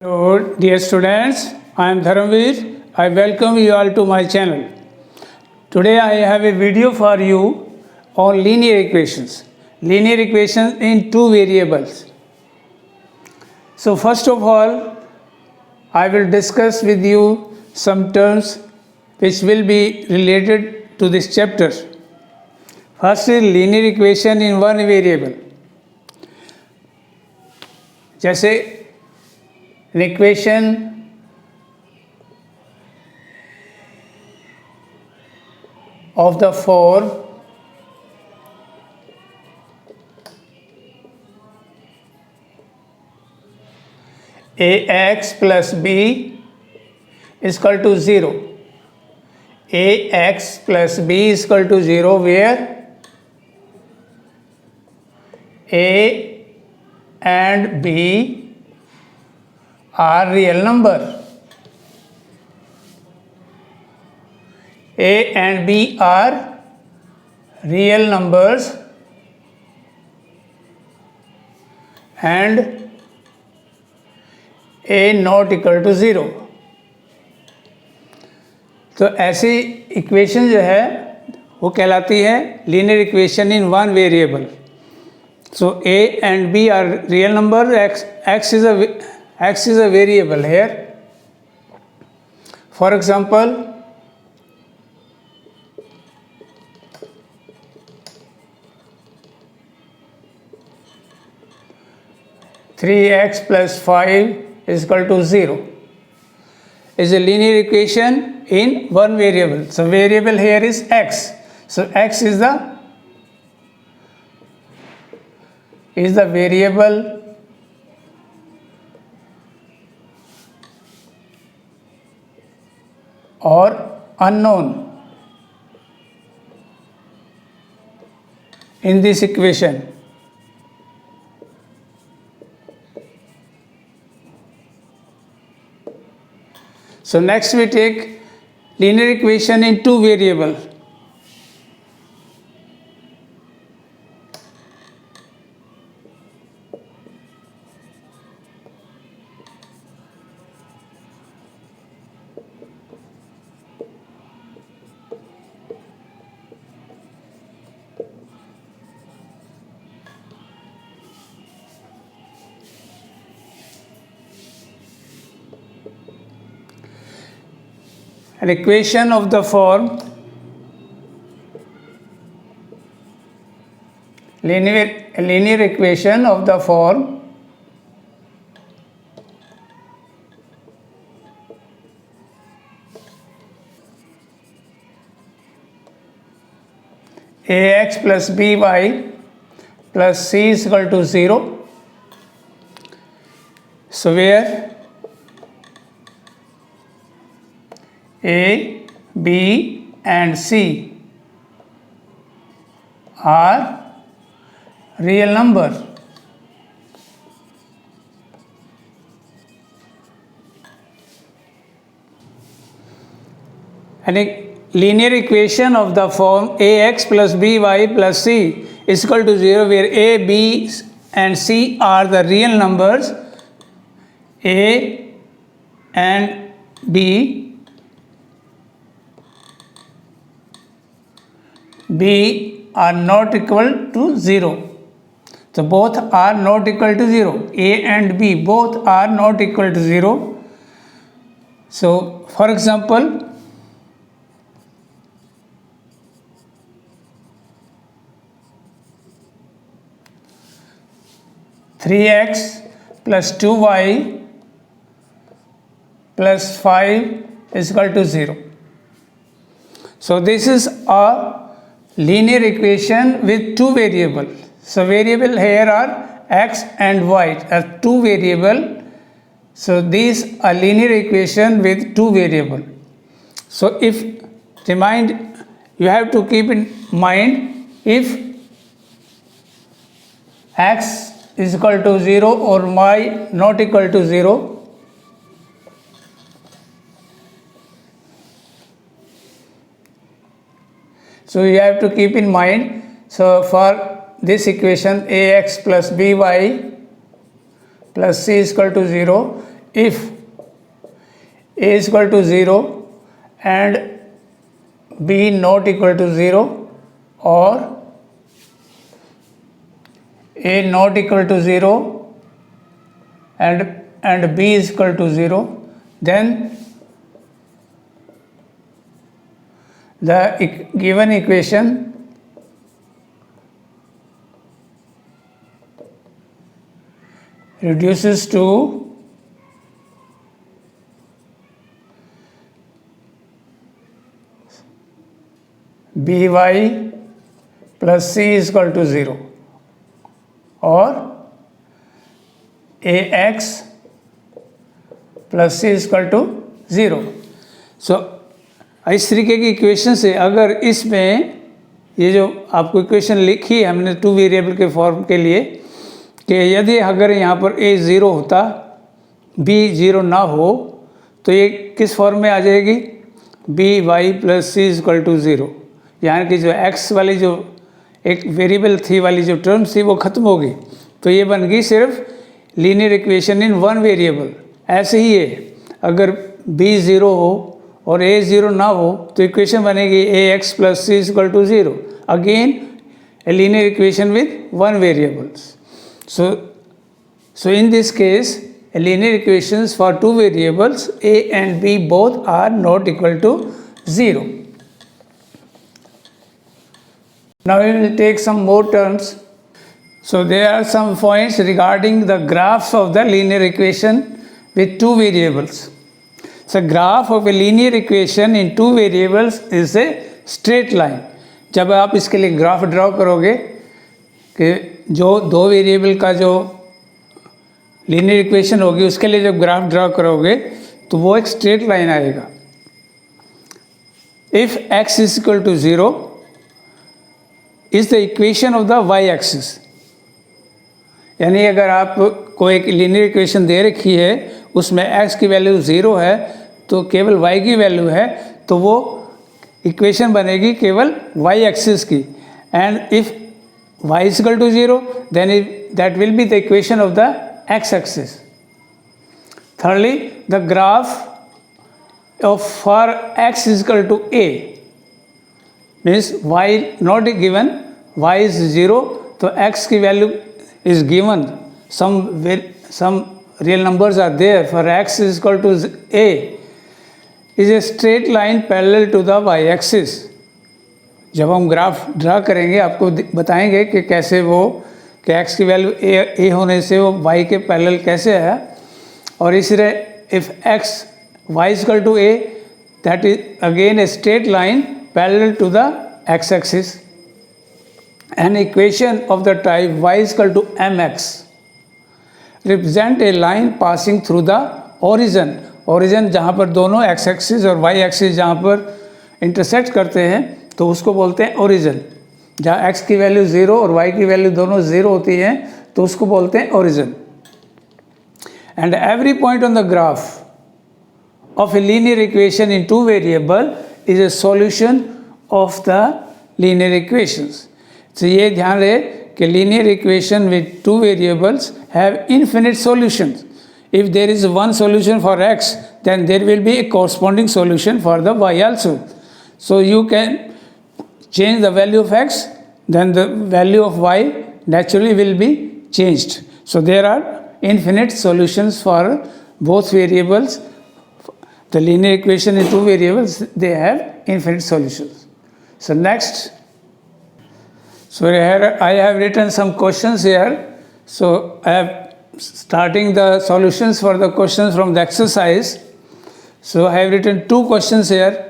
Hello, dear students. I am Dharamveer. I welcome you all to my channel. Today I have a video for you on linear equations. Linear equations in two variables. So first of all, I will discuss with you some terms which will be related to this chapter. First is linear equation in one variable. जैसे an equation of the form ax plus b is equal to 0. Ax plus b is equal to 0 where a and b are real number. A and B are real numbers and A not equal to 0. तो ऐसी equation जो है वो कहलाती है linear equation in one variable. So A and B are real number. X is a variable here. For example, three x plus 5 is equal to 0 is a linear equation in one variable. So variable here is x. So x is the variable or unknown in this equation. So next we take linear equation in two variable. An equation of the form linear equation of the form ax plus by plus c is equal to 0. So where A, B and C are real number. And a linear equation of the form ax plus by plus c is equal to 0 where A, B and C are the real numbers. A and B are not equal to 0. So both are not equal to 0. A and B both are not equal to 0. So for example, three x plus 2y plus 5 is equal to 0. So this is a linear equation with two variables. So variable here are x and y as two variable. So these are linear equation with two variable. So if you have to keep in mind if x is equal to 0 or y not equal to 0, so you have to keep in mind. So for this equation ax plus by plus c is equal to 0, if a is equal to 0 and b not equal to 0, or a not equal to 0 and b is equal to 0, then the given equation reduces to by plus c is equal to 0, or ax plus C is equal to 0। So इस तरीके की equation से अगर इसमें ये जो आपको equation लिखी है हमने टू वेरिएबल के फॉर्म के लिए, कि यदि अगर यहाँ पर a 0 होता b 0 ना हो तो ये किस फॉर्म में आ जाएगी, b y plus C is equal to 0। यानी कि जो x वाली जो एक वेरिएबल थी वाली जो टर्म थी वो ख़त्म होगी, तो ये बन गई सिर्फ linear equation in one variable. ऐसे ही है, अगर b 0 हो और a 0 ना हो तो इक्वेशन बनेगी ax plus C is equal to 0, again a linear equation with one variables. So in this case, a linear equations for two variables a and b both are not equal to 0. Now we will take some more terms. So there are some points regarding the graphs of the linear equation with two variables. So graph of a linear equation in two variables is a straight line. जब आप इसके लिए graph draw करोगे कि जो दो variable का जो लीनियर इक्वेशन होगी उसके लिए जब ग्राफ ड्रॉ करोगे तो वो एक स्ट्रेट लाइन आएगा। If x is equal to 0 is the equation of the y axis, यानी अगर आपको एक लीनियर इक्वेशन दे रखी है उसमें x की वैल्यू 0 है तो केवल y की वैल्यू है, तो वो इक्वेशन बनेगी केवल y एक्सिस की। And if y is equal to 0 then that will be the equation of the x axis. Thirdly, the graph of for x is equal to a means y not given, y is 0 तो x की value is given, some real numbers are there, for x is equal to a is a straight line parallel to the y axis. जब हम graph draw करेंगे आपको बताएंगे कि कैसे वो कि x की वैल्यू a होने से वो y के पैरेलल कैसे है। और इसी तरह if x y is equal to a that is again a straight line parallel to the x axis. An equation of the type y is equal to mx represent a line passing through the origin. origin जहाँ पर दोनों x axis और y axis जहाँ पर intersect करते हैं तो उसको बोलते हैं ओरिजिन। जहाँ x की वैल्यू 0 और y की वैल्यू दोनों 0 होती हैं तो उसको बोलते हैं origin. And every point on the graph of a linear equation in two variable is a solution of the linear equations. तो ये ध्यान रहे कि linear equation with two variables have infinite solutions. If there is one solution for x then there will be a corresponding solution for the y also. So you can change the value of x, then the value of y naturally will be changed. So there are infinite solutions for both variables. The linear equation in two variables, they have infinite solutions. So next, so here I have written some questions here. So I have starting the solutions for the questions from the exercise. So I have written two questions here.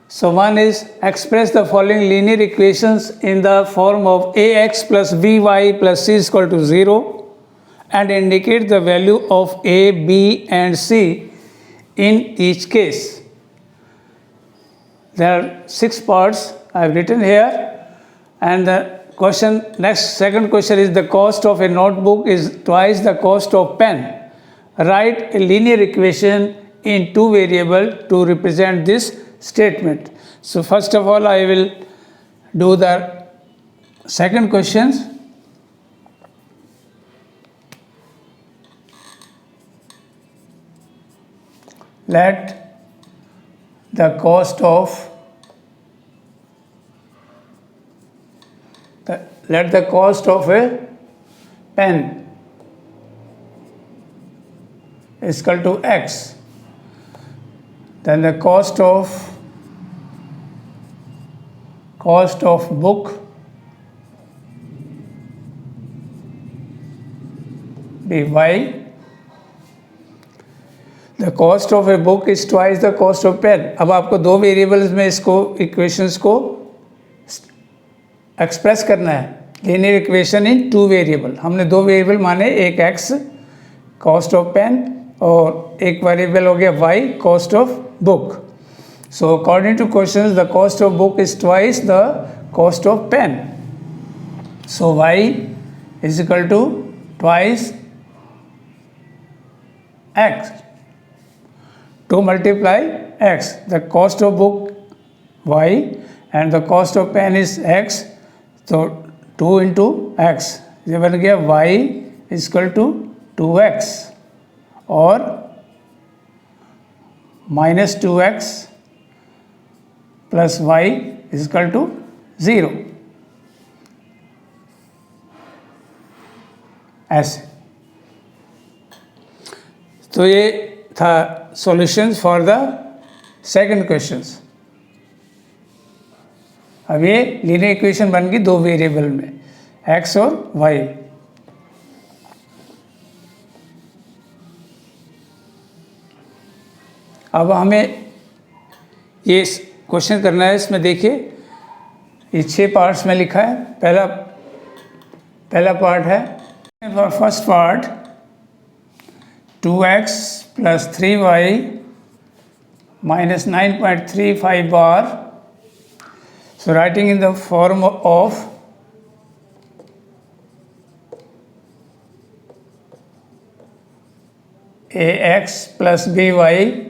So one is express the following linear equations in the form of ax plus by plus c is equal to 0 and indicate the value of a, b and c in each case. There are 6 parts I have written here, and the question second question is the cost of a notebook is twice the cost of pen. Write a linear equation in two variable to represent this statement. So first of all I will do the second questions. let the cost of a pen is equal to x, then the cost of book be y. The cost of a book is twice the cost of pen. अब आपको दो variables में इसको equations को express करना है. Linear equation in two variable. हमने दो वेरिएबल माने, एक x कॉस्ट ऑफ पेन और एक वेरिएबल हो गया y cost of book. So according to questions the cost of book is twice the cost of pen. So y is equal to twice x. To multiply x, the cost of book y and the cost of pen is x, so 2 into x, ये बन गया y is equal to 2x और minus 2x plus y is equal to 0. ऐसे. तो ये था solutions for the second questions. अब ये लीनियर इक्वेशन बन गई दो वेरिएबल में, x और y. अब हमें ये क्वेश्चन करना है. इसमें देखिए ये 6 पार्ट्स में लिखा है. पहला पार्ट है, first part 2x plus 3y minus 9.35 bar. So writing in the form of ax plus by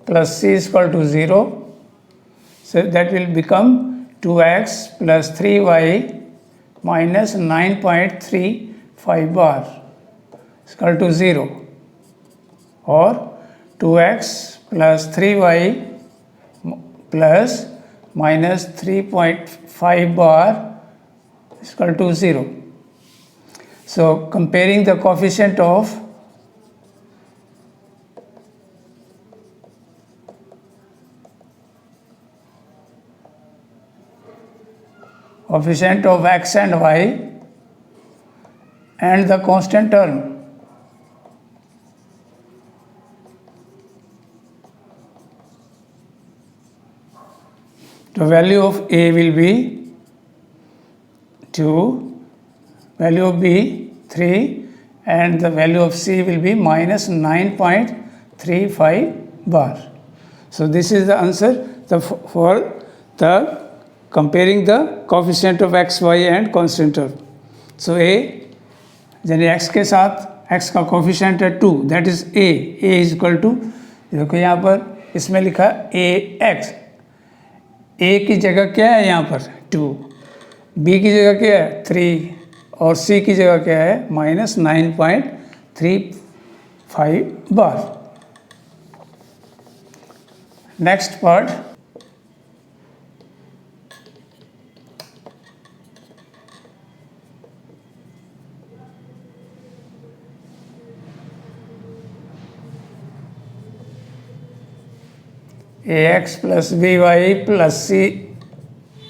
plus c is equal to 0. So that will become 2x plus 3y minus 9.35 bar is equal to 0. और 2x plus 3y plus minus 3.5 bar is equal to 0. So comparing the coefficient of x and y and the constant term. The value of a will be 2, value of b 3 and the value of c will be minus 9.35 bar. So this is the answer for the comparing the coefficient of x, y and constant term. So a यानी x के साथ x का coefficient है 2, that is a is equal to, देखो यहाँ पर इसमें लिखा ax. a की जगह क्या है यहाँ पर 2, b की जगह क्या है 3 और c की जगह क्या है minus 9.35 bar. Next part, ax plus by plus c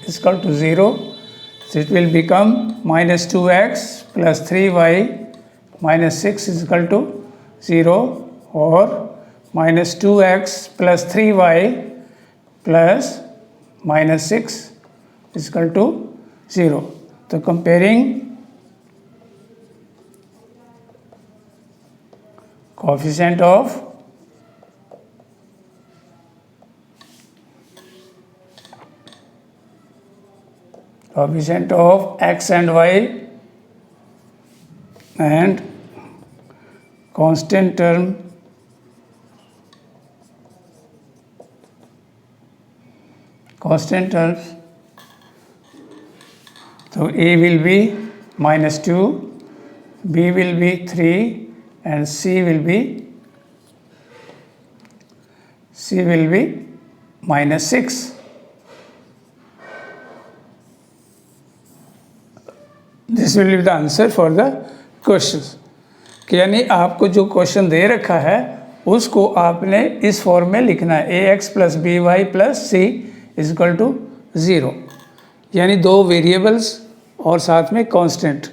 is equal to 0. So it will become minus 2x plus 3y minus 6 is equal to 0 or minus 2x plus 3y plus minus 6 is equal to 0. So comparing coefficient of x and y and constant term terms. So a will be minus 2, b will be 3 and c will be C will be -6. This will be the answer for the question. कि यानी आपको जो question दे रखा है उसको आपने इस form में लिखना है, ax plus B Y plus C is equal to 0, यानी दो वेरिएबल्स और साथ में कांस्टेंट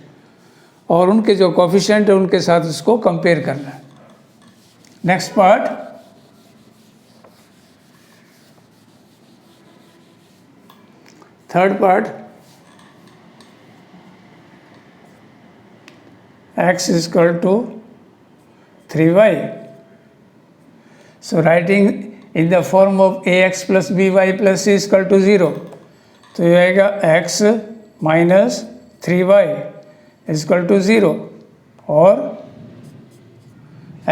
और उनके जो कोफिशिएंट है उनके साथ उसको कंपेयर करना है। Next part, third part, x is equal to 3y. So writing in the form of ax plus by plus c is equal to 0. तो ये आएगा x minus 3y is equal to 0 और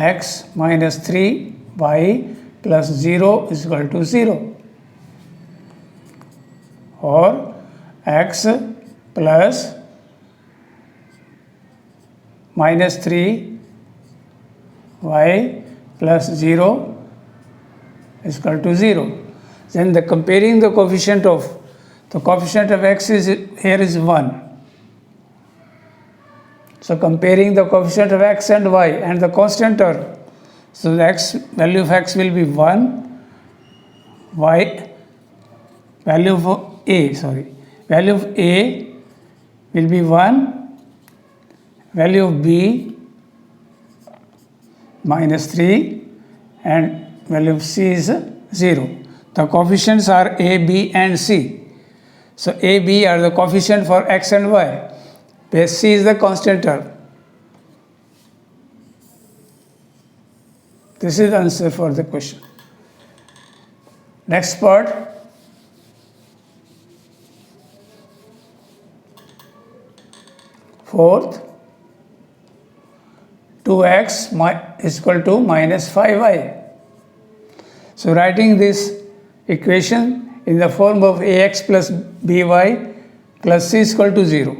x minus 3y plus 0 is equal to 0 और x plus minus 3y plus 0 is equal to 0. Then the comparing the coefficient of x is here is 1. So comparing the coefficient of x and y and the constant term, so the value of x will be 1, value of a will be 1, value of b minus 3 and value of c is 0. The coefficients are a, b and c. So a, b are the coefficient for x and y, where c is the constant term. This is the answer for the question. Next part, fourth, 2x is equal to minus 5y. So writing this equation in the form of ax plus by plus c is equal to 0.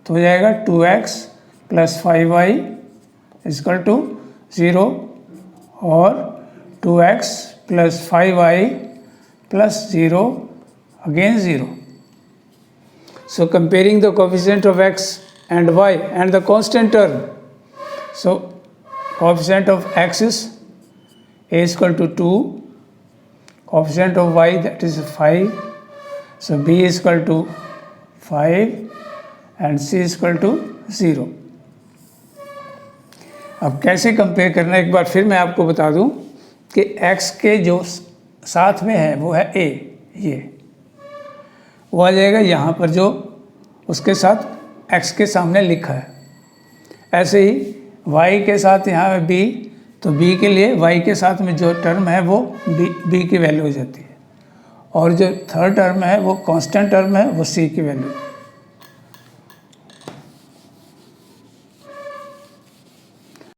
तो हो जाएगा 2x plus 5y is equal to 0 और 2x plus 5y plus 0 again 0. So comparing the coefficient of x and y and the constant term. So coefficient of x is a is equal to 2, coefficient of y that is 5, so b is equal to 5 and c is equal to 0. अब कैसे compare करना है एक बार फिर मैं आपको बता दूं कि x के जो साथ में है वो है a, ये वो आ जाएगा यहाँ पर जो उसके साथ x के सामने लिखा है। ऐसे ही y के साथ यहाँ है b, तो b के लिए y के साथ में जो टर्म है वो b की वैल्यू हो जाती है और जो थर्ड टर्म है वो कांस्टेंट टर्म है वो c की value.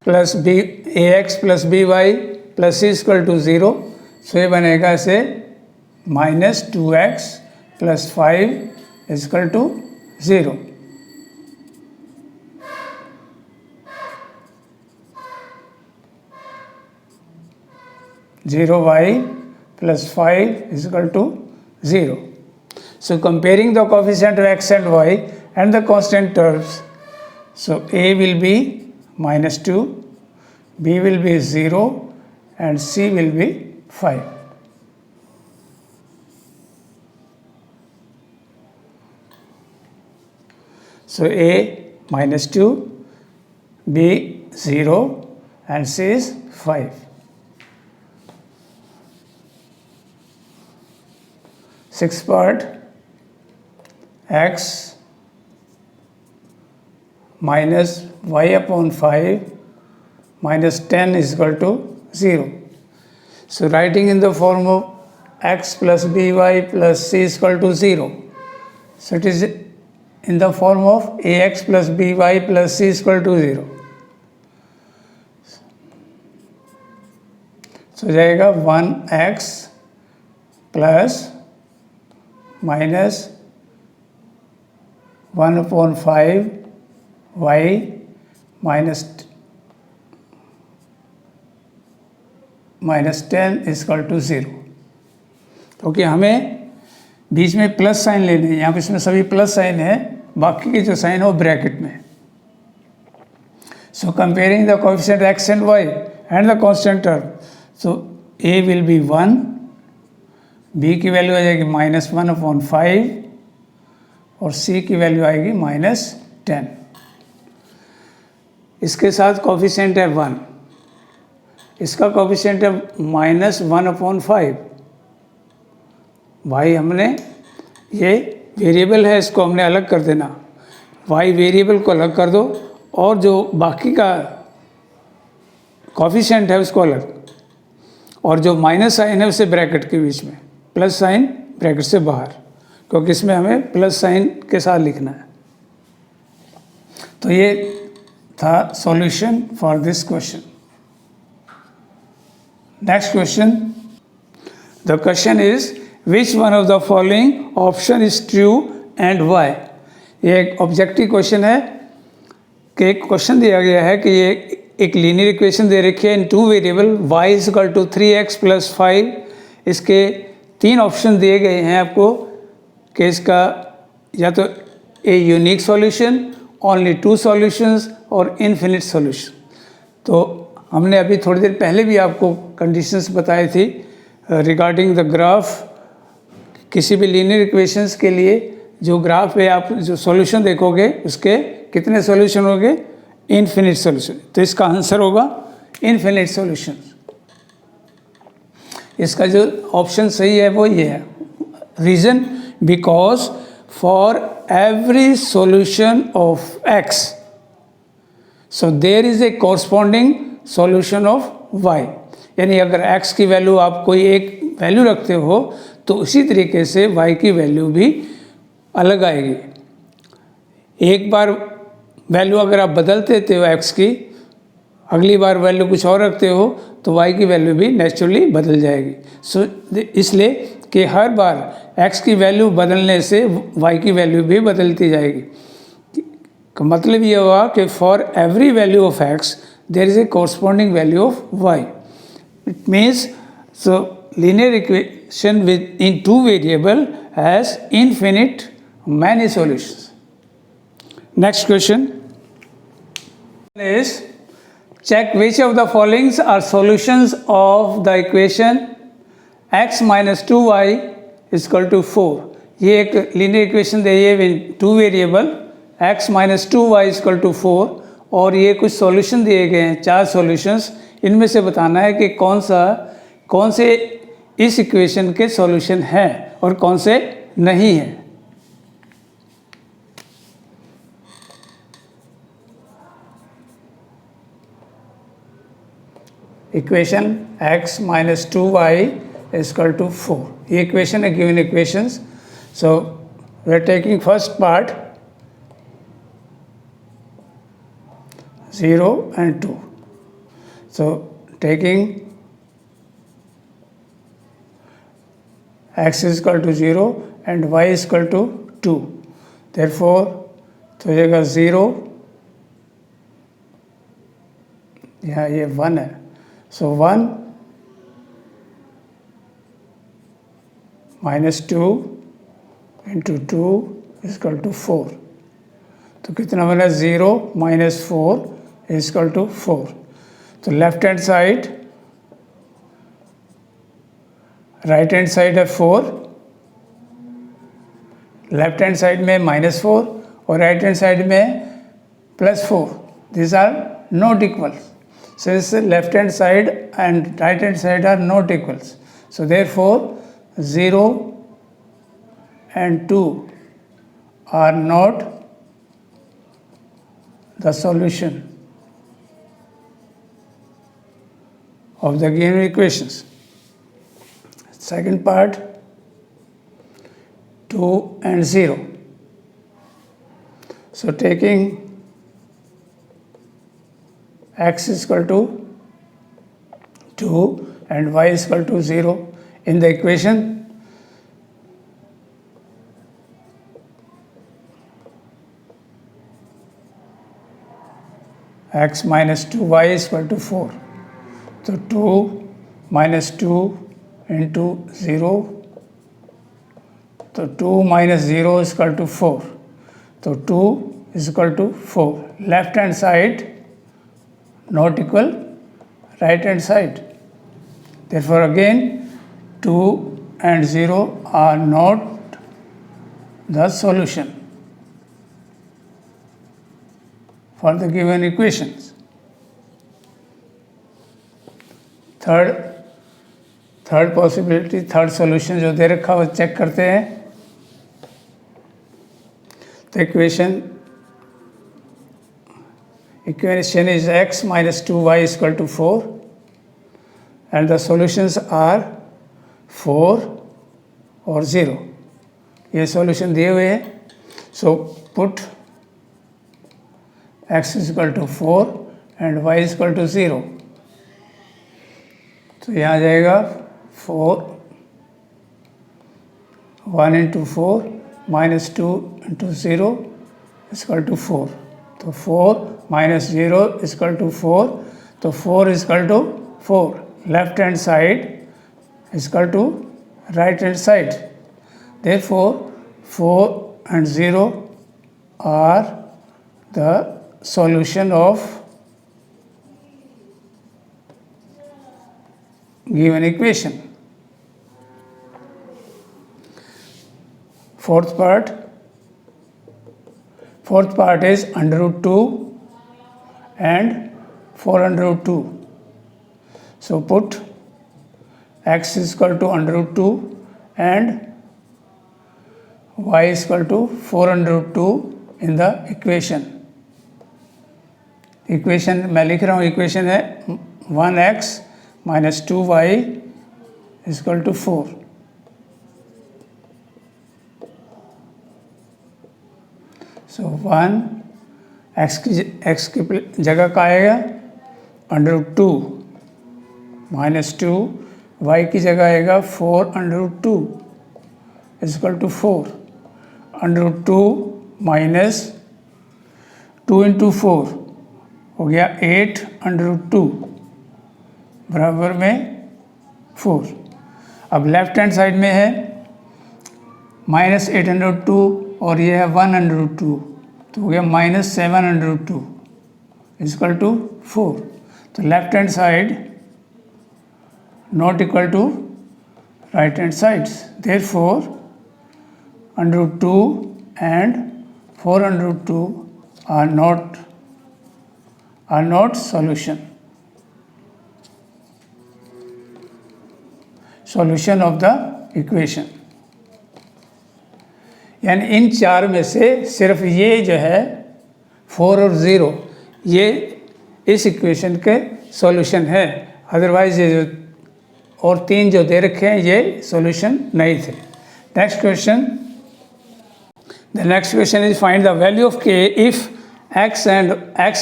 Plus B A X plus B Y plus C equal to 0, so ये बनेगा ऐसे minus 2x plus 5 equal to 0। Zero y plus 5 is equal to 0. So comparing the coefficient of x and y and the constant terms, so a will be minus 2, b will be 0 and c will be 5. So a minus 2, b 0 and c is 5. Sixth part, x minus y upon 5 minus 10 is equal to 0. So writing in the form of x plus by plus c is equal to 0. So it is in the form of ax plus by plus c is equal to 0. So जाएगा 1x plus minus 1 upon 5 y minus -10 = 0, क्योंकि हमें बीच में plus sign लेने हैं। यहाँ पे इसमें सभी प्लस साइन है, बाकी के जो साइन है वो ब्रैकेट में। सो comparing the coefficient x and y and the constant term, so a will be 1, b की वैल्यू आ जाएगी -1/5 और c की वैल्यू आएगी -10। इसके साथ कोएफिशिएंट है 1, इसका कोएफिशिएंट है -1/5। भाई हमने ये वेरिएबल है, इसको हमने अलग कर देना, y वेरिएबल को अलग कर दो और जो बाकी का कोएफिशिएंट है उसको अलग, और जो माइनस साइन है उसे ब्रैकेट के बीच में, प्लस साइन ब्रैकेट से बाहर, क्योंकि इसमें हमें प्लस साइन के साथ लिखना है। तो ये था solution for this question. Next question, the question is which one of the following option is true and why. ये एक ऑब्जेक्टिव क्वेश्चन है कि एक क्वेश्चन दिया गया है कि ये एक लीनियर इक्वेशन दे रखी है इन 2 वेरिएबल y = 3x + 5। इसके 3 ऑप्शन दिए गए हैं आपको कि इसका या तो a unique solution, only 2 solutions और इनफिनिट सॉल्यूशन। तो हमने अभी थोड़ी देर पहले भी आपको कंडीशंस बताई थी रिगार्डिंग द ग्राफ। किसी भी लीनियर इक्वेशंस के लिए जो ग्राफ पे आप जो सॉल्यूशन देखोगे उसके कितने सॉल्यूशन होंगे, इनफिनिट सॉल्यूशन। तो इसका आंसर होगा इनफिनिट सॉल्यूशन। इसका जो ऑप्शन सही है वो ये है। Reason, because for every solution of x so there is a corresponding solution of y। यानी अगर x की वैल्यू आप कोई एक वैल्यू रखते हो तो उसी तरीके से y की वैल्यू भी अलग आएगी। एक बार वैल्यू अगर आप बदल देते हो x की, अगली बार वैल्यू कुछ और रखते हो तो y की वैल्यू भी नेचुरली बदल जाएगी। सो इसलिए कि हर बार x की वैल्यू बदलने से y की वैल्यू भी बदलती जाएगी। का मतलब ये हुआ कि for every value of x there is a corresponding value of y। It means so linear equation in 2 variable has infinite many solutions. Next question is check which of the following are solutions of the equation x - 2y = 4। ये एक linear equation दी है in 2 variable x - 2y = 4 और ये कुछ solution दिए गए हैं, 4 solutions। इनमें से बताना है कि कौन से इस इक्वेशन के सॉल्यूशन हैं और कौन से नहीं हैं। इक्वेशन x - 2y = 4, ये इक्वेशन है, given equations. So we are taking first part 0 and 2। So taking x = 0 and y = 2, therefore तो जाएगा 0, यहाँ ये 1 है, सो 1 - 2 × 2 = 4। तो कितना बना, 0 - 4 = 4। तो left hand side, right hand side है 4, लेफ्ट हैंड साइड में -4 और राइट हैंड साइड में +4। This are not equals, since left hand side and right hand side are not equals, so therefore 0 and 2 are not the solution of the given equations. Second part 2 and 0. So taking x = 2 and y = 0 in the equation, x - 2y = 4. So 2 minus 2 into 0, तो 2 minus 0 is equal to 4, तो 2 is equal to 4. Left hand side not equal right hand side. Therefore again 2 and 0 are not the solution for the given equations. Third possibility, third solution जो दे रखा वो check करते हैं. तो equation is x minus 2y is equal to 4 and the solutions are 4 और 0. ये solution दिए हुए हैं. So put x is equal to 4 and y is equal to 0. तो यहाँ जाएगा 4, 1 into 4 minus 2 into 0 is equal to 4. तो 4 माइनस 0 इजकल टू 4, तो 4 is equal to 4. Left hand side is equal to right hand side. Therefore 4 and 0 are the solution of given equation. Fourth part is under root 2 and 4 under root 2. So put x is equal to under root 2 and y is equal to 4 under root 2 in the equation. Equation मैं लिख रहा हूँ, equation है 1x minus 2y is equal to 4. So 1 x की जगह का आएगा under root 2 minus 2, y की जगह आएगा 4 under root 2 is equal to 4. Under root 2 minus 2 into 4 हो गया 8 अंडर रूट 2 बराबर में 4. अब लेफ्ट हैंड साइड में है माइनस 8 अंडर रूट 2 और ये है 1 अंडर रूट 2, तो हो गया minus 7 under root 2 is equal to 4. तो left hand side not equal to right hand sides. Therefore under root 2 and 4 under root 2 are not solution of the equation. यानी इन चार में से सिर्फ ये जो है 4 और 0 ये इस इक्वेशन के सॉल्यूशन है. अदरवाइज ये जो और 3 जो दे रखे हैं ये सॉल्यूशन नहीं थे. Next question. The next question is find the value of k if x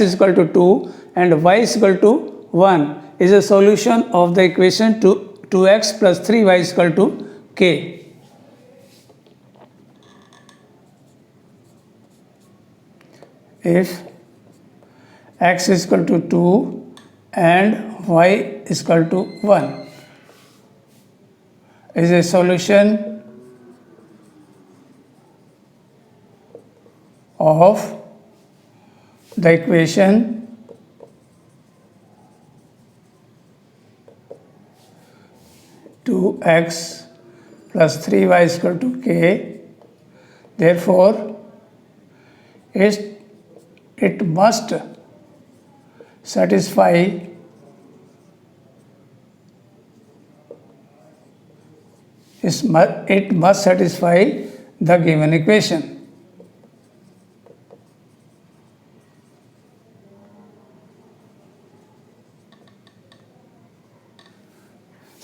is equal to 2 and y is equal to 1 is a solution of the equation 2x plus 3y is equal to k. If x is equal to 2 and y is equal to 1 is a solution of the equation 2x plus 3y is equal to k. Therefore it must satisfy the given equation.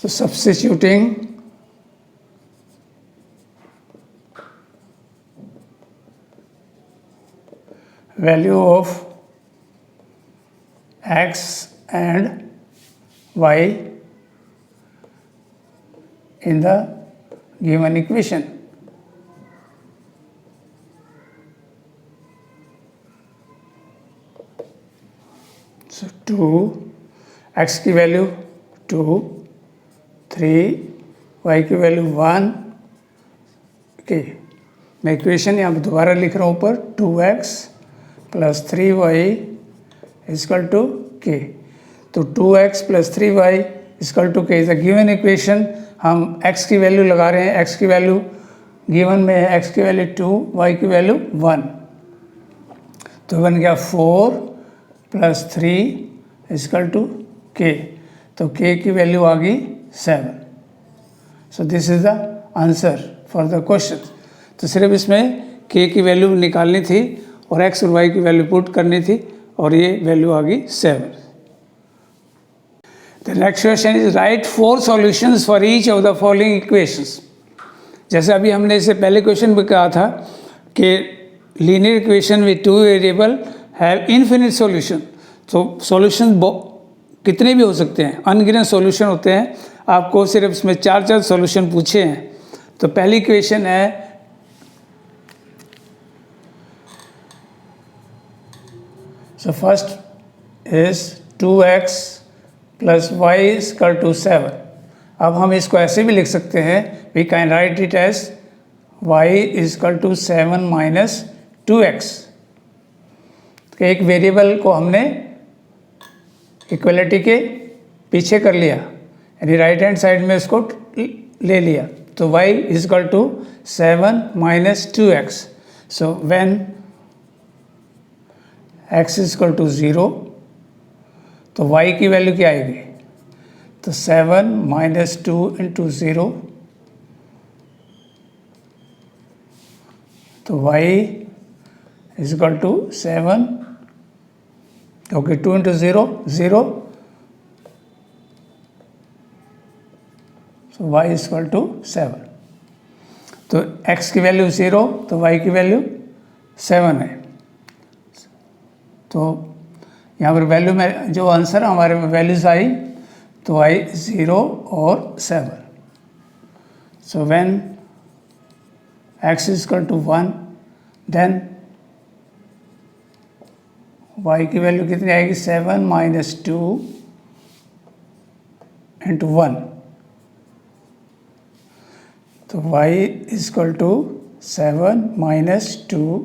So substituting value of x and y in the given equation. So 2 x की value 2 3 y की value 1 के। मैं equation यहाँ पर दोबारा लिख रहा हूँ ऊपर 2x plus 3y equal to K. तो 2x plus 3y equal to K is a given equation. हम x की वैल्यू लगा रहे हैं, x की वैल्यू गिवन में है, x की वैल्यू 2, y की वैल्यू 1। तो बन गया 4 प्लस 3 इक्वल टू के। तो k की वैल्यू आ गई 7। So this is the answer for the question. तो सिर्फ इसमें k की वैल्यू निकालनी थी और x और y की वैल्यू पुट करनी थी और ये वैल्यू आ गई 7। The next question is right 4 solutions for each of the following equations. जैसे अभी हमने इससे पहले क्वेश्चन में कहा था कि linear equation with 2 variable have infinite solution. तो सॉल्यूशन कितने भी हो सकते हैं, अनगिनत सॉल्यूशन होते हैं। आपको सिर्फ इसमें 4 सॉल्यूशन पूछे हैं। तो पहली इक्वेशन है so first is 2x plus y equal to 7। अब हम इसको ऐसे भी लिख सकते हैं, we can write it as y equal to 7 minus 2x। एक वेरिएबल को हमने इक्वलिटी के पीछे कर लिया, यानी राइट हैंड साइड में इसको ले लिया। तो y equal to 7 minus 2x। So when x equal to 0 तो y की वैल्यू क्या आएगी? तो 7 माइनस 2 इंटू 0, तो y equal to 7, okay 2 into 0 0, तो y इक्वल टू 7। तो x की वैल्यू 0 तो y की वैल्यू 7 है। तो यहाँ पर वैल्यू में जो आंसर हमारे में वैल्यूज आई तो आई 0 और 7। So when x equal to 1 then y की वैल्यू कितनी आएगी? 7 माइनस 2 इंटू 1। तो y इक्वल टू 7 माइनस 2,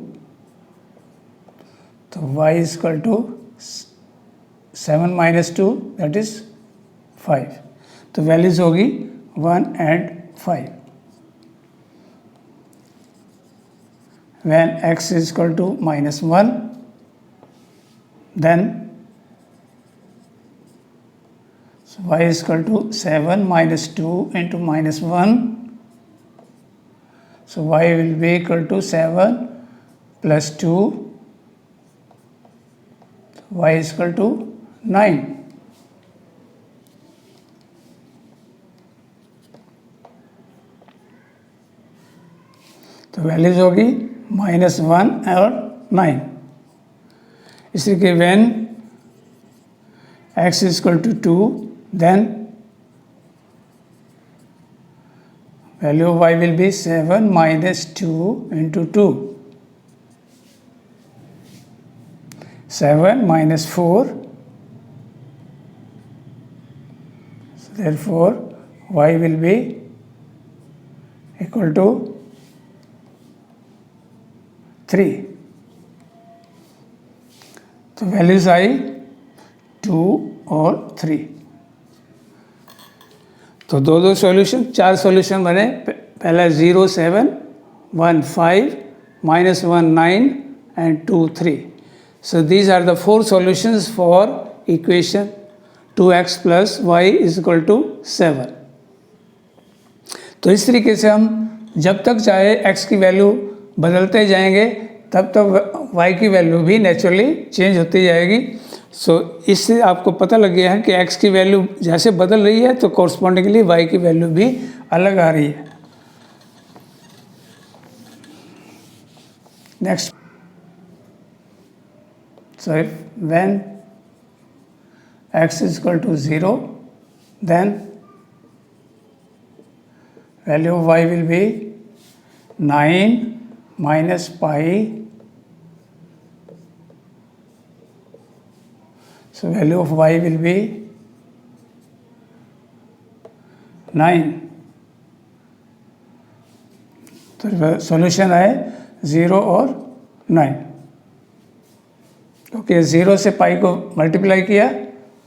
तो y equal to 7 minus 2 that is 5। तो वैल्यूज होगी 1 and 5। When x equal to minus 1 then y equal to 7 minus 2 into minus 1। So y will be equal to 7 plus 2, y equal to 9। तो values होगी -1 और 9। इसी के when x equal to 2 then value y will be 7 minus 2 into 2, 7 minus 4, so therefore y will be equal to 3। तो values आई 2 और 3। तो दो solution, 4 solution बने। पहला 0 7 1 5 -1 9 and 2 3। So these are the 4 solutions for equation 2x plus y is equal to 7। तो इस तरीके से हम जब तक चाहे x की वैल्यू बदलते जाएंगे तब तक y की वैल्यू भी नेचुरली चेंज होती जाएगी। सो इससे आपको पता लग गया है कि x की वैल्यू जैसे बदल रही है तो कॉरस्पॉन्डिंगली y की वैल्यू भी अलग आ रही है। Next, so if when x is equal to 0 then value of y will be 9 minus pi, so value of y will be 9, तो सॉल्यूशन आए 0 और 9। ओके, 0 से पाई को मल्टीप्लाई किया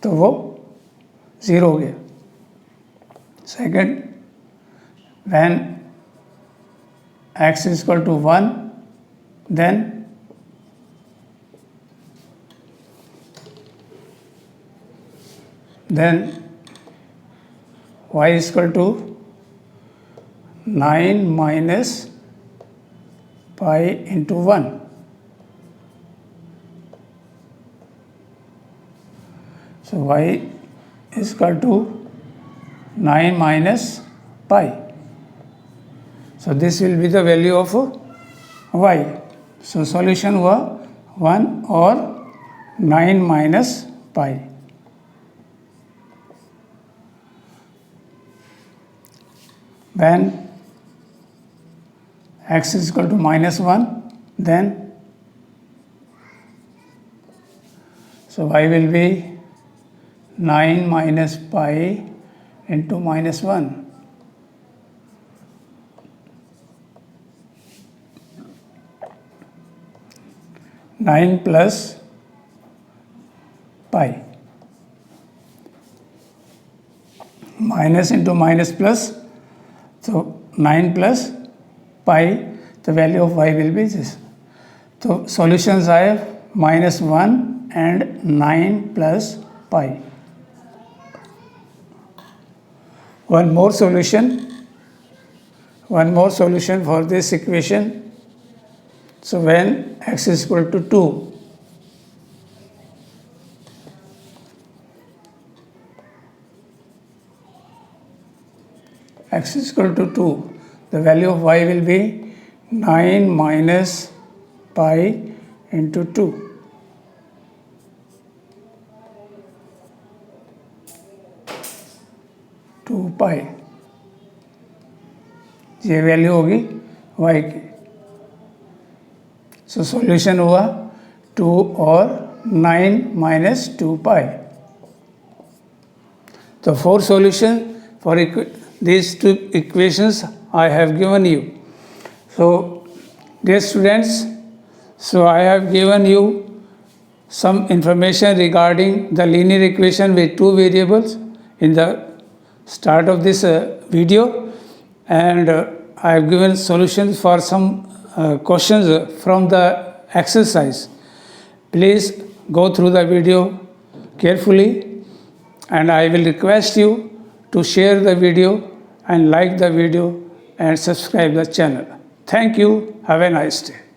तो वो 0 हो गया। Second, when x is equal to 1, then y is equal to 9 minus pi into 1. So y is equal to 9 minus pi. So this will be the value of y. So solution हुआ 1 और 9 minus pi. When x is equal to -1, then so y will be 9 minus pi into -1. Nine plus pi. Minus into minus plus. So 9 plus pi, the value of y will be this. So solutions are -1 and 9 plus pi. One more solution for this equation. So when x is equal to 2, x is equal to 2, the value of y will be 9 minus pi into 2. pi, ये value होगी y की। So solution हुआ 2 और 9 minus 2 pi. The 4 solutions for these 2 equations I have given you. So dear students, so I have given you some information regarding the linear equation with 2 variables in the start of this video, and I have given solutions for some questions from the exercise. Please go through the video carefully, and I will request you to share the video and like the video and subscribe the channel. Thank you. Have a nice day.